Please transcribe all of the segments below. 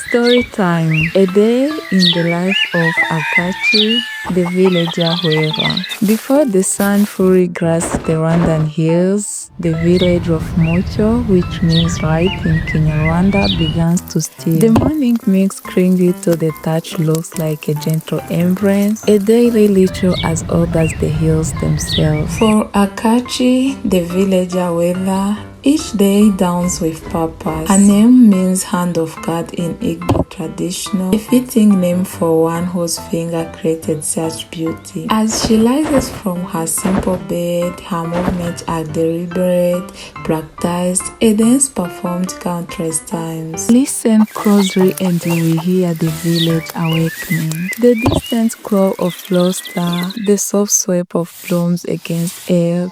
Story time. A day in the life of Akachi, the villager Huera. Before the sun fully grasped the Rwandan hills, the village of Mocho, which means right in Kenya, Rwanda, begins to stir. The morning mix cringy to the touch looks like a gentle embrace, a daily ritual as old as the hills themselves. For Akachi, the villager Huera, each day dawns with purpose. Her name means hand of God in Igbo traditional, a fitting name for one whose finger created such beauty. As she rises from her simple bed, her movements are deliberate, practiced, and dance performed countless times. Listen closely and you will hear the village awakening. The distant call of laughter, the soft sweep of blooms against air,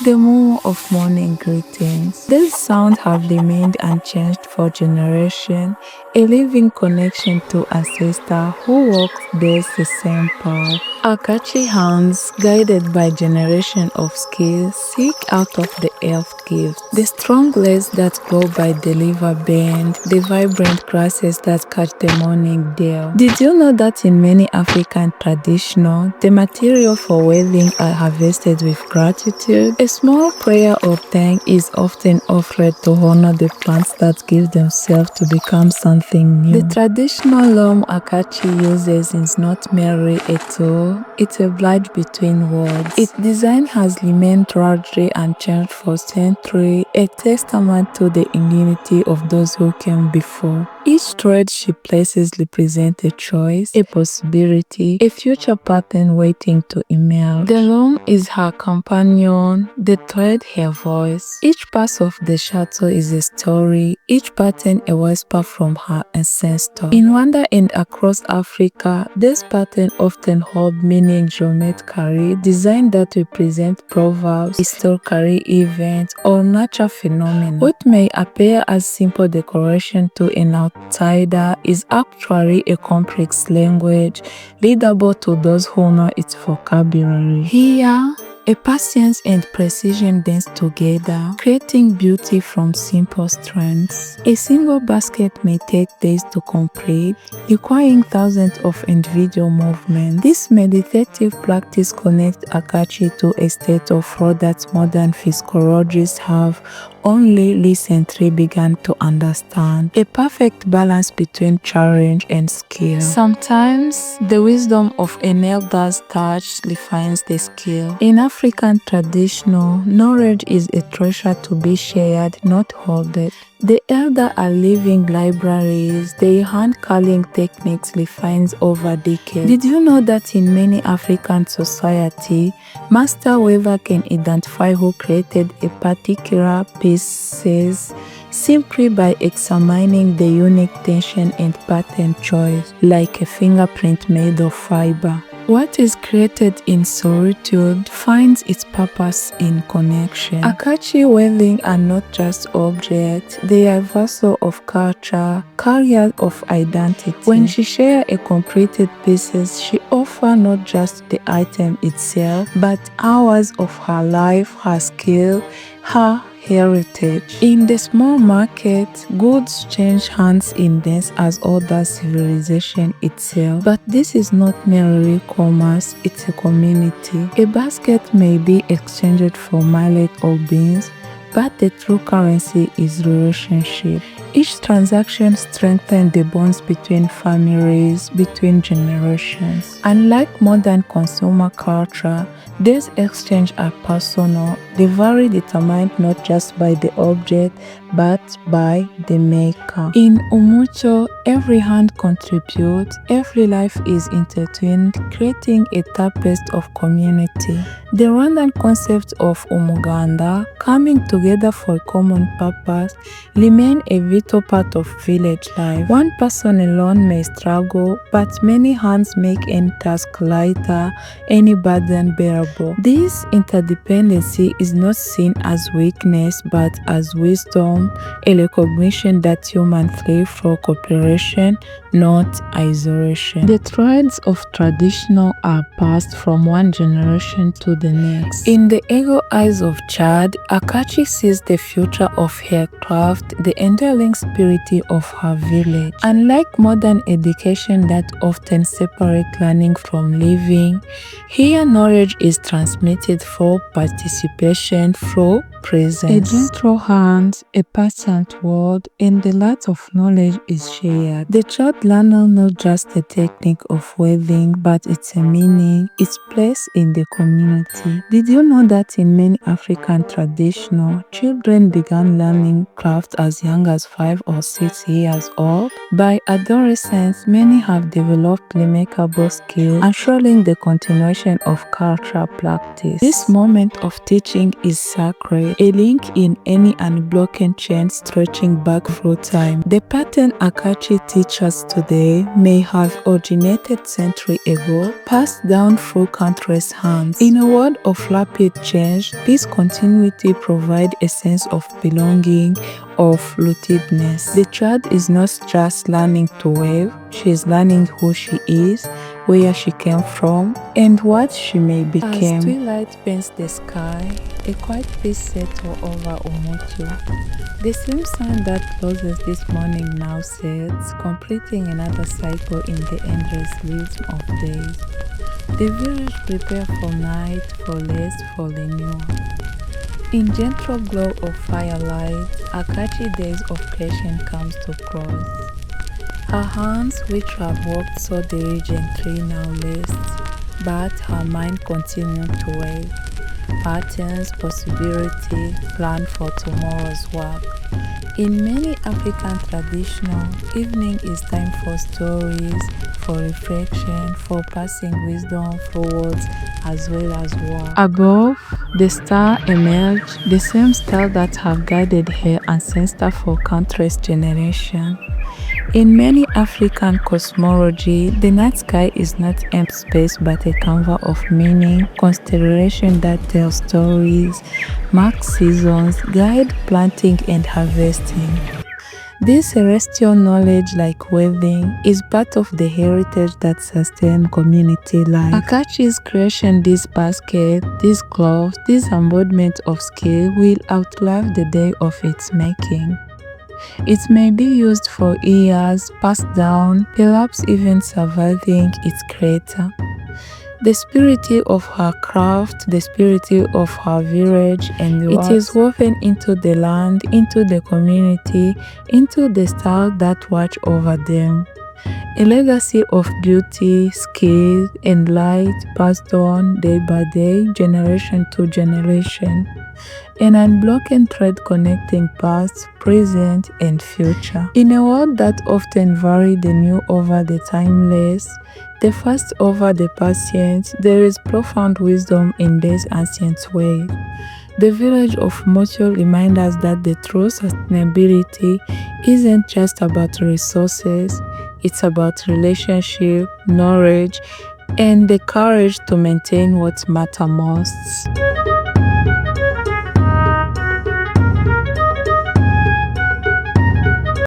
the murmur of morning greetings. These sounds have remained unchanged for generations, a living connection to ancestors who walked this the same path. Akachi hands, guided by generations of skill, seek out of the earth gifts. The strong leaves that grow by the river bend, the vibrant grasses that catch the morning dew. Did you know that in many African traditions, the material for weaving are harvested with gratitude? A small prayer of thanks is often offered to honor the plants that give themselves to become something new. The traditional loom Akachi uses is not merely a tool, it's a bridge between worlds. Its design has remained largely unchanged for centuries, a testament to the ingenuity of those who came before. Each thread she places represents a choice, a possibility, a future pattern waiting to emerge. The loom is her companion, the thread her voice. Each pass of the shuttle is a story, each pattern a whisper from her ancestor. In Rwanda and across Africa, this pattern often hold meaning geometrically, design that represent proverbs, historical events, or natural phenomena. What may appear as simple decoration to an outsider is actually a complex language, readable to those who know its vocabulary. Here, a patience and precision dance together, creating beauty from simple strands. A single basket may take days to complete, requiring thousands of individual movements. This meditative practice connects Akachi to a state of flow that modern physiologists have only recently begun to understand. A perfect balance between challenge and skill. Sometimes, the wisdom of an elder's touch refines the skill. In African traditional, knowledge is a treasure to be shared, not hoarded. The elder are living libraries, their hand-carving techniques refines over decades. Did you know that in many African societies, master weaver can identify who created a particular piece simply by examining the unique tension and pattern choice, like a fingerprint made of fiber? What is created in solitude finds its purpose in connection. Akachi weaving are not just objects, they are vessels of culture, carriers of identity. When she shares a completed pieces, she offers not just the item itself, but hours of her life, her skill, her heritage. In the small market, goods change hands in dance as old as civilization itself. But this is not merely commerce, it's a community. A basket may be exchanged for millet or beans, but the true currency is relationship. Each transaction strengthens the bonds between families, between generations. Unlike modern consumer culture, these exchanges are personal. They vary determined not just by the object, but by the maker. In Umucho, every hand contributes, every life is intertwined, creating a tapestry of community. The Rwandan concept of umuganda, coming together for a common purpose, remain a vital part of village life. One person alone may struggle, but many hands make any task lighter, any burden bearable. This interdependency is not seen as weakness, but as wisdom, a recognition that humans thrive for cooperation, not isolation. The threads of traditional are passed from one generation to the next. In the eagle eyes of Chad, Akachi sees the future of her craft, the enduring living spirit of her village. Unlike modern education that often separates learning from living, here knowledge is transmitted through participation, through presence. A gentle hand, a patient word, and the light of knowledge is shared. The child learns not just the technique of weaving, but it's a meaning, its place in the community. Did you know that in many African traditions, children began learning craft as young as 5 or 6 years old? By adolescence, many have developed remarkable skills, ensuring the continuation of cultural practice. This moment of teaching is sacred, a link in any unbroken chain stretching back through time. The pattern Akachi teaches today may have originated centuries ago, passed down through countless hands. In a world of rapid change, this continuity provides a sense of belonging, of rootedness. The child is not just learning to weave, she is learning who she is, where she came from, and what she may become. As twilight paints the sky, a quiet peace settles over Umuchu. The same sun that closes this morning now sets, completing another cycle in the endless rhythm of days. The village prepares for night, for rest, for renewal. In gentle glow of firelight, Akachi days of patience comes to close. Her hands, which have worked so diligently, now rest, but her mind continues to wave. Patterns, possibility, plan for tomorrow's work. In many African traditions, evening is time for stories, for reflection, for passing wisdom through words as well as work. Above, the star emerged, the same star that have guided her ancestors for countless generations. In many African cosmology, the night sky is not empty space but a canvas of meaning, constellation that tell stories, mark seasons, guide planting and harvesting. This celestial knowledge, like weaving, is part of the heritage that sustains community life. Akachi's creation, this basket, this cloth, this embodiment of skill will outlive the day of its making. It may be used for years, passed down, perhaps even surviving its creator. The spirit of her craft, the spirit of her village, and it is woven into the land, into the community, into the stars that watch over them. A legacy of beauty, skill, and light passed on day by day, generation to generation. An unbroken thread connecting past, present, and future. In a world that often varies the new over the timeless, the fast over the patient, there is profound wisdom in this ancient way. The village of Mocho reminds us that the true sustainability isn't just about resources, it's about relationship, knowledge, and the courage to maintain what matters most.